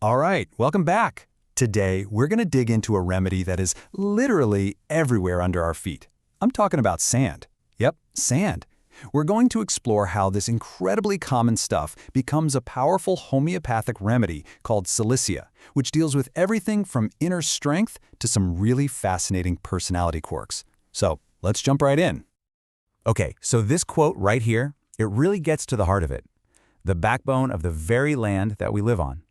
All right, welcome back. Today, we're going to dig into a remedy that is literally everywhere under our feet. I'm talking about sand. Yep, sand. We're going to explore how this incredibly common stuff becomes a powerful homeopathic remedy called Silicea, which deals with everything from inner strength to some really fascinating personality quirks. So let's jump right in. Okay, so this quote right here, it really gets to the heart of it. The backbone of the very land that we live on.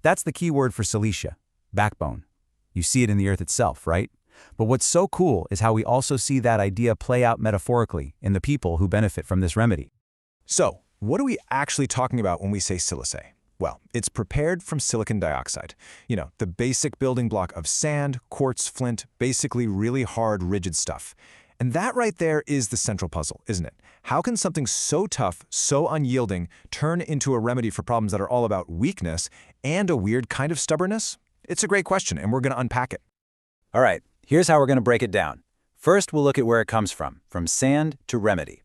That's the key word for Silicea, backbone. You see it in the earth itself, right? But what's so cool is how we also see that idea play out metaphorically in the people who benefit from this remedy. So, what are we actually talking about when we say Silicea? Well, it's prepared from silicon dioxide. You know, the basic building block of sand, quartz, flint, basically really hard, rigid stuff. And that right there is the central puzzle, isn't it? How can something so tough, so unyielding, turn into a remedy for problems that are all about weakness and a weird kind of stubbornness? It's a great question, and we're going to unpack it. All right, here's how we're going to break it down. First, we'll look at where it comes from sand to remedy.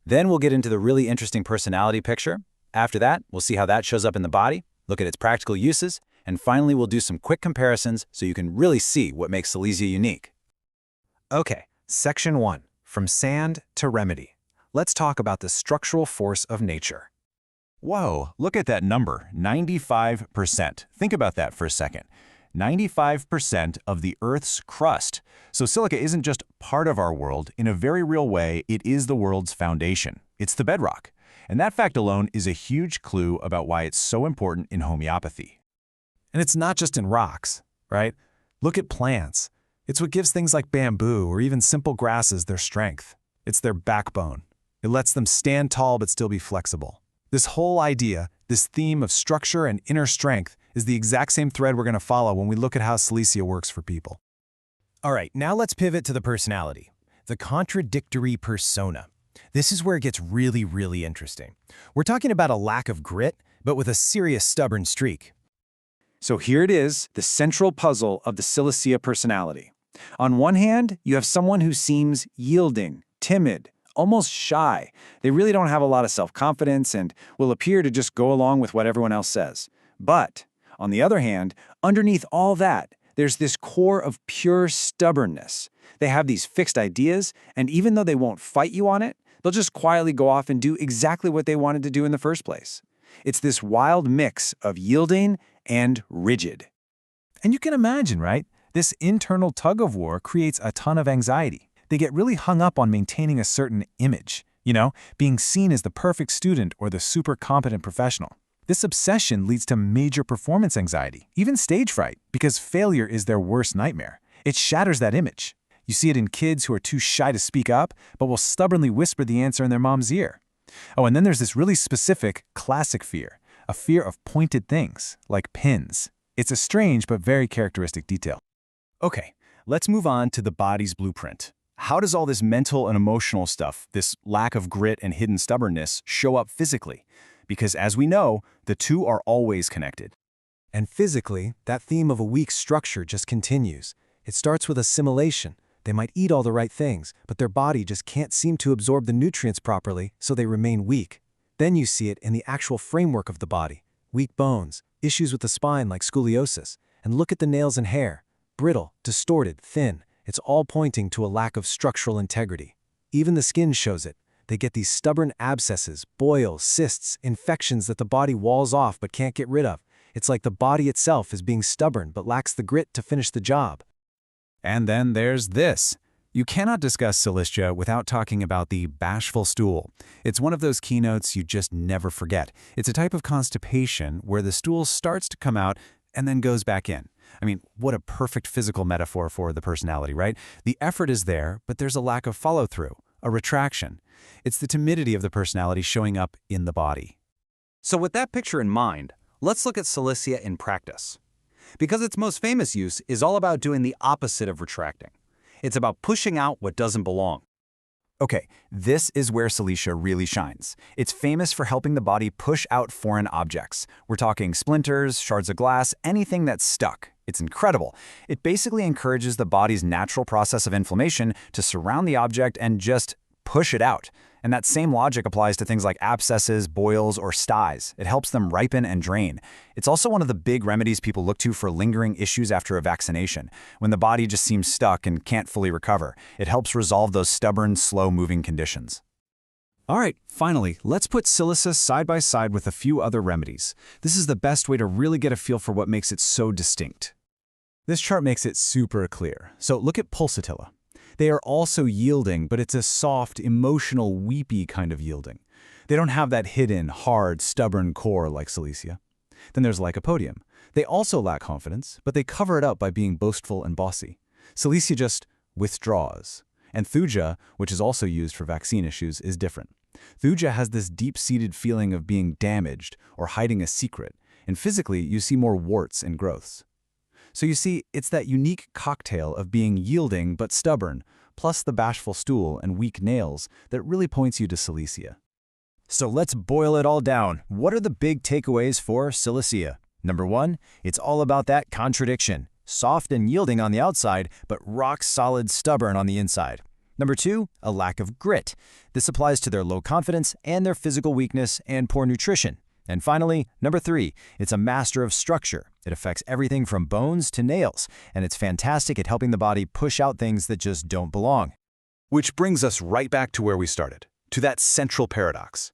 Then we'll get into the really interesting personality picture. After that, we'll see how that shows up in the body, look at its practical uses, and finally we'll do some quick comparisons so you can really see what makes Silicea unique. Okay, Section 1, from sand to remedy. Let's talk about the structural force of nature. Whoa, look at that number, 95%. Think about that for a second. 95% of the Earth's crust. So silica isn't just part of our world. In a very real way, it is the world's foundation. It's the bedrock. And that fact alone is a huge clue about why it's so important in homeopathy. And it's not just in rocks, right? Look at plants. It's what gives things like bamboo or even simple grasses their strength. It's their backbone. It lets them stand tall but still be flexible. This whole idea, this theme of structure and inner strength, is the exact same thread we're going to follow when we look at how Silicea works for people. All right, now let's pivot to the personality, the contradictory persona. This is where it gets really, really interesting. We're talking about a lack of grit, but with a serious stubborn streak. So here it is, the central puzzle of the Silicea personality. On one hand, you have someone who seems yielding, timid, almost shy. They really don't have a lot of self-confidence and will appear to just go along with what everyone else says. But, on the other hand, underneath all that, there's this core of pure stubbornness. They have these fixed ideas, and even though they won't fight you on it, they'll just quietly go off and do exactly what they wanted to do in the first place. It's this wild mix of yielding and rigid. And you can imagine, right? This internal tug-of-war creates a ton of anxiety. They get really hung up on maintaining a certain image, being seen as the perfect student or the super competent professional. This obsession leads to major performance anxiety, even stage fright, because failure is their worst nightmare. It shatters that image. You see it in kids who are too shy to speak up, but will stubbornly whisper the answer in their mom's ear. Oh, and then there's this really specific, classic fear, a fear of pointed things, like pins. It's a strange but very characteristic detail. Okay, let's move on to the body's blueprint. How does all this mental and emotional stuff, this lack of grit and hidden stubbornness, show up physically? Because as we know, the two are always connected. And physically, that theme of a weak structure just continues. It starts with assimilation. They might eat all the right things, but their body just can't seem to absorb the nutrients properly, so they remain weak. Then you see it in the actual framework of the body. Weak bones, issues with the spine like scoliosis, and look at the nails and hair. Brittle, distorted, thin. It's all pointing to a lack of structural integrity. Even the skin shows it. They get these stubborn abscesses, boils, cysts, infections that the body walls off but can't get rid of. It's like the body itself is being stubborn but lacks the grit to finish the job. And then there's this. You cannot discuss Silicea without talking about the bashful stool. It's one of those keynotes you just never forget. It's a type of constipation where the stool starts to come out and then goes back in. I mean, what a perfect physical metaphor for the personality, right? The effort is there, but there's a lack of follow-through, a retraction. It's the timidity of the personality showing up in the body. So with that picture in mind, let's look at Silicea in practice. Because its most famous use is all about doing the opposite of retracting. It's about pushing out what doesn't belong. Okay, this is where Silicea really shines. It's famous for helping the body push out foreign objects. We're talking splinters, shards of glass, anything that's stuck. It's incredible. It basically encourages the body's natural process of inflammation to surround the object and just push it out. And that same logic applies to things like abscesses, boils, or styes. It helps them ripen and drain. It's also one of the big remedies people look to for lingering issues after a vaccination, when the body just seems stuck and can't fully recover. It helps resolve those stubborn, slow-moving conditions. All right, finally, let's put Silicea side by side with a few other remedies. This is the best way to really get a feel for what makes it so distinct. This chart makes it super clear. So look at pulsatilla. They are also yielding, but it's a soft, emotional, weepy kind of yielding. They don't have that hidden, hard, stubborn core like Silicea. Then there's Lycopodium. They also lack confidence, but they cover it up by being boastful and bossy. Silicea just withdraws. And Thuja, which is also used for vaccine issues, is different. Thuja has this deep-seated feeling of being damaged or hiding a secret, and physically you see more warts and growths. So you see, it's that unique cocktail of being yielding but stubborn, plus the bashful stool and weak nails that really points you to Silicea. So let's boil it all down. What are the big takeaways for Silicea? Number 1, it's all about that contradiction. Soft and yielding on the outside, but rock-solid stubborn on the inside. Number 2, a lack of grit. This applies to their low confidence and their physical weakness and poor nutrition. And finally, number 3, it's a master of structure. It affects everything from bones to nails, and it's fantastic at helping the body push out things that just don't belong. Which brings us right back to where we started, to that central paradox.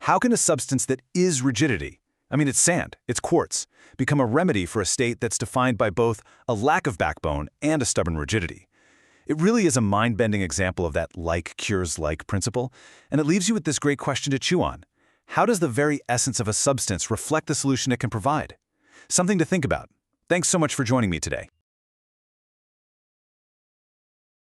How can a substance that is rigidity, I mean it's sand, it's quartz, become a remedy for a state that's defined by both a lack of backbone and a stubborn rigidity? It really is a mind-bending example of that like cures like principle, and it leaves you with this great question to chew on. How does the very essence of a substance reflect the solution it can provide? Something to think about. Thanks so much for joining me today.